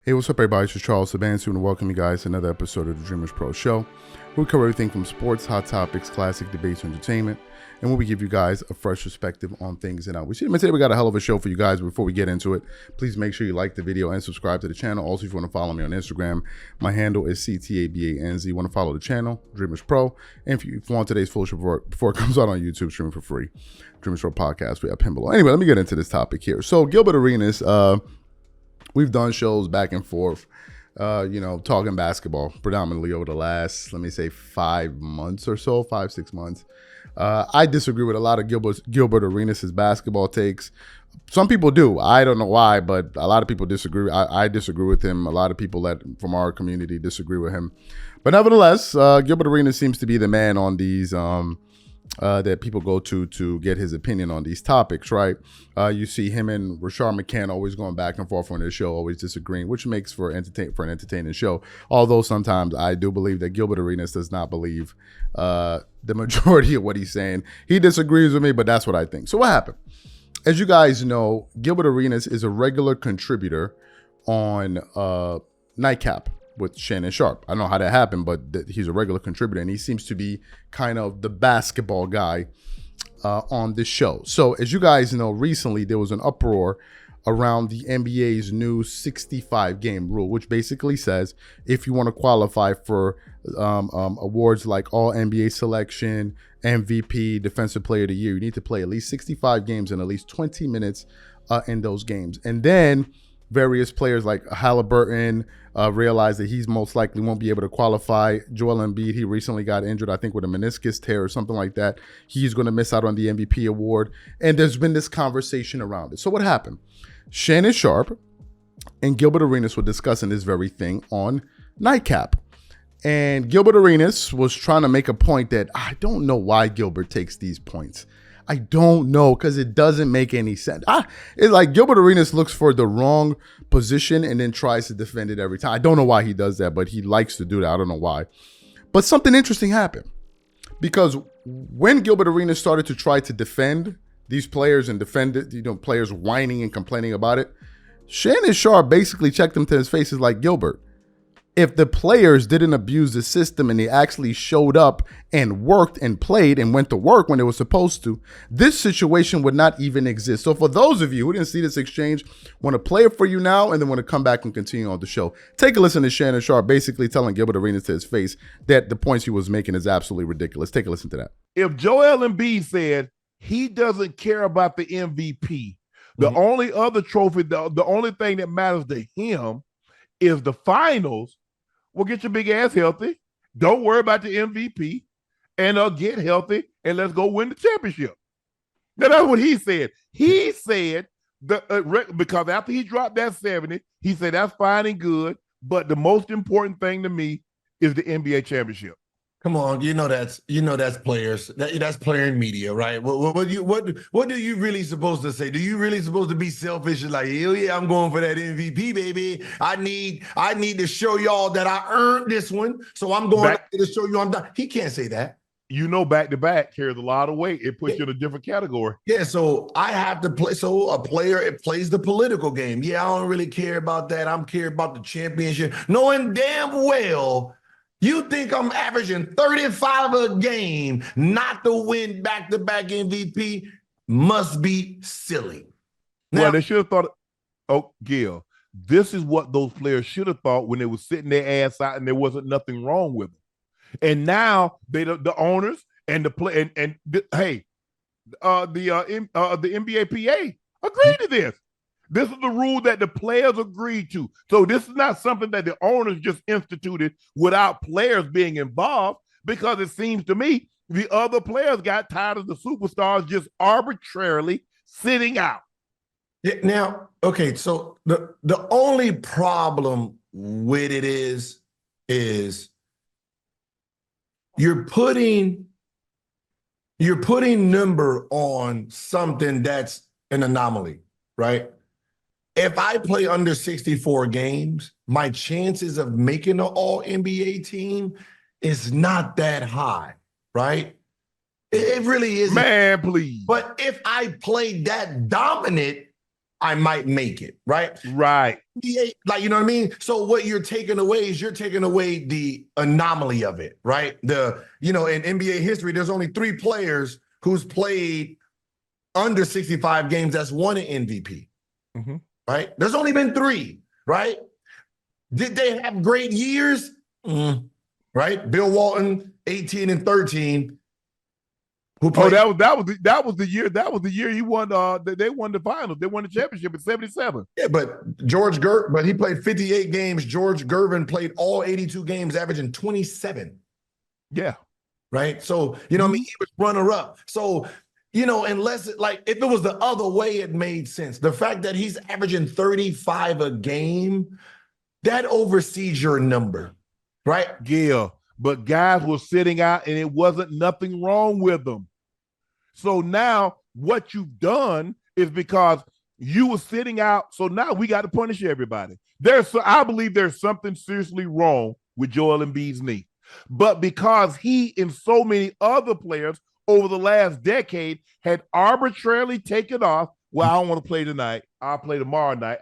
Hey, what's up, everybody? It's Charles Saban, and welcome you guys to another episode of the Dreamers Pro Show. We cover everything from sports, hot topics, classic debates, and entertainment, and we give you guys a fresh perspective on things and how we see them. And today we got a hell of a show for you guys. Before we get into it, please make sure you like the video and subscribe to the channel. Also, if you want to follow me on Instagram, my handle is CTABANZ. You want to follow the channel, Dreamers Pro, and if you want today's full show before it comes out on YouTube, streaming for free, Dreamers Pro Podcast. We have pin below. Anyway, let me get into this topic here. So, Gilbert Arenas, we've done shows back and forth, talking basketball predominantly over the last, let me say, 5 months or so, 5-6 months. I disagree with a lot of Gilbert Arenas' basketball takes. Some people do. I don't know why, but a lot of people disagree. I disagree with him. A lot of people from our community disagree with him. But nevertheless, Gilbert Arenas seems to be the man on these that people go to get his opinion on these topics, right? You see him and Rashard McCann always going back and forth on their show, always disagreeing, which makes for an entertaining show. Although sometimes I do believe that Gilbert Arenas does not believe the majority of what he's saying. He disagrees with me, but that's what I think. So what happened? As you guys know, Gilbert Arenas is a regular contributor on Nightcap with Shannon Sharpe. I don't know how that happened, but he's a regular contributor, and he seems to be kind of the basketball guy on this show. So as you guys know, recently there was an uproar around the NBA's new 65-game rule, which basically says if you want to qualify for awards like All NBA Selection, MVP, Defensive Player of the Year, you need to play at least 65 games and at least 20 minutes in those games. And then various players like Halliburton realize that he's most likely won't be able to qualify. Joel Embiid, he recently got injured, I think with a meniscus tear or something like that. He's going to miss out on the MVP award. And there's been this conversation around it. So what happened? Shannon Sharpe and Gilbert Arenas were discussing this very thing on Nightcap. And Gilbert Arenas was trying to make a point that I don't know why Gilbert takes these points. I don't know, because it doesn't make any sense. It's like Gilbert Arenas looks for the wrong position and then tries to defend it every time. I don't know why he does that, but he likes to do that. I don't know why. But something interesting happened, because when Gilbert Arenas started to try to defend these players and defend it, players whining and complaining about it, Shannon Sharpe basically checked him to his face. Is like, Gilbert, if the players didn't abuse the system and they actually showed up and worked and played and went to work when they were supposed to, this situation would not even exist. So for those of you who didn't see this exchange, want to play it for you now and then want to come back and continue on the show, take a listen to Shannon Sharpe basically telling Gilbert Arenas to his face that the points he was making is absolutely ridiculous. Take a listen to that. If Joel Embiid said he doesn't care about the MVP, the only other trophy, the only thing that matters to him is the finals, well, get your big ass healthy. Don't worry about the MVP, and get healthy, and let's go win the championship. Now, that's what he said. He said, because after he dropped that 70, he said, that's fine and good, but the most important thing to me is the NBA championship. Come on, that's players. That's player and media, right? What do you really supposed to say? Do you really supposed to be selfish and like, hell yeah, I'm going for that MVP, baby. I need to show y'all that I earned this one, so I'm going to show you I'm done. He can't say that. Back to back carries a lot of weight. It puts you in a different category. Yeah, so I have to play. So a player, it plays the political game. Yeah, I don't really care about that. I'm care about the championship, knowing damn well. You think I'm averaging 35 a game not to win back-to-back MVP? Must be silly. Well, they should have thought, Gil, this is what those players should have thought when they were sitting their ass out and there wasn't nothing wrong with them. And now the owners and the play the NBA PA agreed to this. This is the rule that the players agreed to. So this is not something that the owners just instituted without players being involved, because it seems to me the other players got tired of the superstars just arbitrarily sitting out. Yeah, now, okay, so the only problem with it is you're putting number on something that's an anomaly, right? If I play under 64 games, my chances of making an all-NBA team is not that high, right? It really isn't. Man, please. But if I play that dominant, I might make it, right? Right. Like, you know what I mean? So what you're taking away is you're taking away the anomaly of it, right? In NBA history, there's only 3 players who's played under 65 games that's won an MVP, right? There's only been 3, right? Did they have great years? Right? Bill Walton, 18 and 13. Who played? That was the year he won. They won the finals. They won the championship in '77. Yeah, but he played 58 games. George Gervin played all 82 games, averaging 27. Yeah. Right. So he was runner up. So unless if it was the other way, it made sense. The fact that he's averaging 35 a game, that oversees your number, right? Yeah. But guys were sitting out, and it wasn't nothing wrong with them. So now what you've done is because you were sitting out, so now we got to punish everybody. I believe there's something seriously wrong with Joel Embiid's knee. But because he and so many other players over the last decade had arbitrarily taken off, well, I don't want to play tonight. I'll play tomorrow night.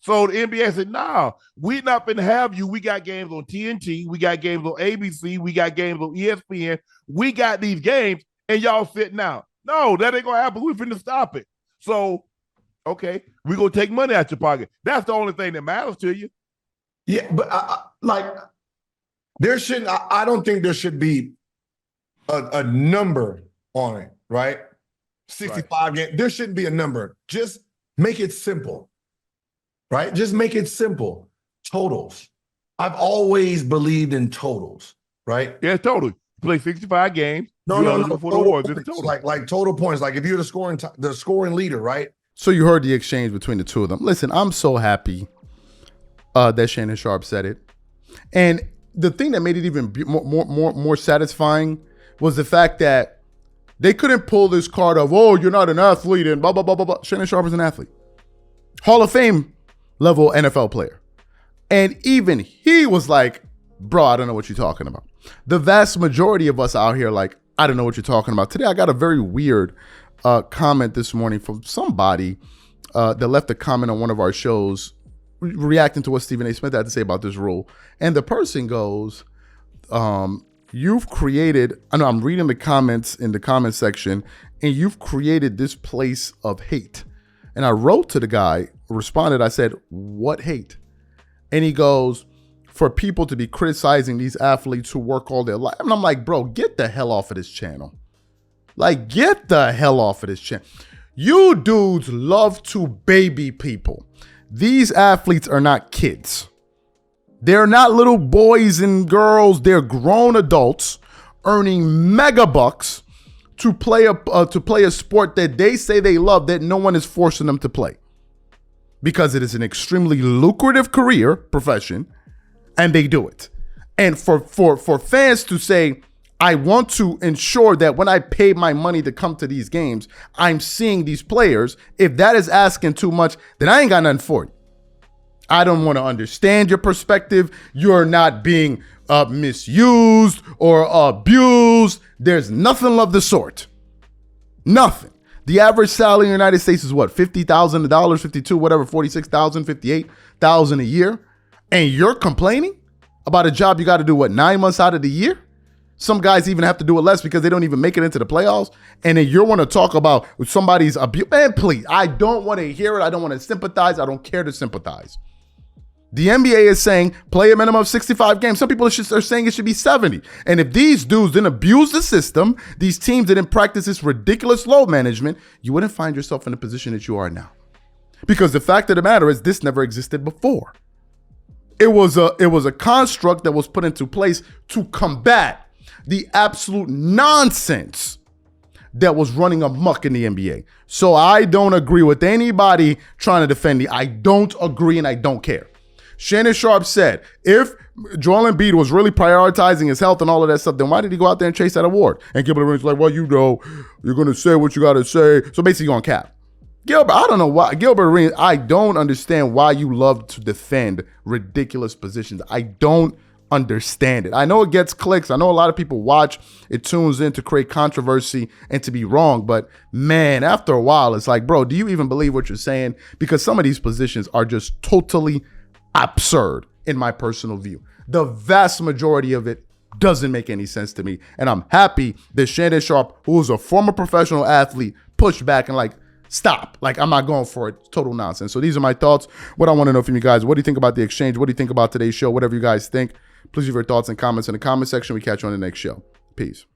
So the NBA said, nah, we're not going to have you. We got games on TNT. We got games on ABC. We got games on ESPN. We got these games, and y'all sitting out. No, that ain't going to happen. We're finna stop it. So, okay, we're going to take money out your pocket. That's the only thing that matters to you. Yeah, but I don't think there should be a number on it, right? 65 games. There shouldn't be a number. Just make it simple. Right? Just make it simple. Totals. I've always believed in totals, right? Yeah, totally. Play 65 games. No. For the awards, it's total. Like total points. Like if you're the scoring leader, right? So you heard the exchange between the two of them. Listen, I'm so happy that Shannon Sharpe said it. And the thing that made it even more satisfying was the fact that they couldn't pull this card of, oh, you're not an athlete and blah, blah, blah, blah, blah. Shannon Sharpe is an athlete. Hall of Fame level NFL player. And even he was like, bro, I don't know what you're talking about. The vast majority of us out here, like, I don't know what you're talking about. Today, I got a very weird comment this morning from somebody that left a comment on one of our shows reacting to what Stephen A. Smith had to say about this rule. And the person goes, you've created, I know I'm reading the comments in the comment section, and you've created this place of hate. And I wrote to the guy, responded, I said, what hate? And he goes, for people to be criticizing these athletes who work all their life. And I'm like, bro, get the hell off of this channel. Like, get the hell off of this channel. You dudes love to baby people. These athletes are not kids. They're not little boys and girls. They're grown adults earning mega bucks to play a sport that they say they love, that no one is forcing them to play, because it is an extremely lucrative career profession, and they do it. And for fans to say, I want to ensure that when I pay my money to come to these games, I'm seeing these players. If that is asking too much, then I ain't got nothing for you. I don't want to understand your perspective. You're not being misused or abused. There's nothing of the sort. Nothing. The average salary in the United States is what? $50,000, 52, whatever, 46,000, 58,000 a year. And you're complaining about a job you got to do, what, 9 months out of the year? Some guys even have to do it less because they don't even make it into the playoffs. And then you want to talk about somebody's abuse. Man, please, I don't want to hear it. I don't want to sympathize. I don't care to sympathize. The NBA is saying play a minimum of 65 games. Some people are saying it should be 70. And if these dudes didn't abuse the system, these teams didn't practice this ridiculous load management, you wouldn't find yourself in the position that you are now. Because the fact of the matter is this never existed before. It was a construct that was put into place to combat the absolute nonsense that was running amok in the NBA. So I don't agree with anybody trying to defend I don't agree and I don't care. Shannon Sharpe said, if Joel Embiid was really prioritizing his health and all of that stuff, then why did he go out there and chase that award? And Gilbert Arenas was like, well, you're going to say what you got to say. So basically on cap. Gilbert, I don't know why. Gilbert Arenas, I don't understand why you love to defend ridiculous positions. I don't understand it. I know it gets clicks. I know a lot of people watch, it tunes in to create controversy and to be wrong. But man, after a while, it's like, bro, do you even believe what you're saying? Because some of these positions are just totally absurd in my personal view. The vast majority of it doesn't make any sense to me. And I'm happy that Shannon Sharpe, who is a former professional athlete, pushed back and like, stop. Like, I'm not going for it. Total nonsense. So these are my thoughts. What I want to know from you guys, what do you think about the exchange? What do you think about today's show? Whatever you guys think, please leave your thoughts and comments in the comment section. We catch you on the next show. Peace.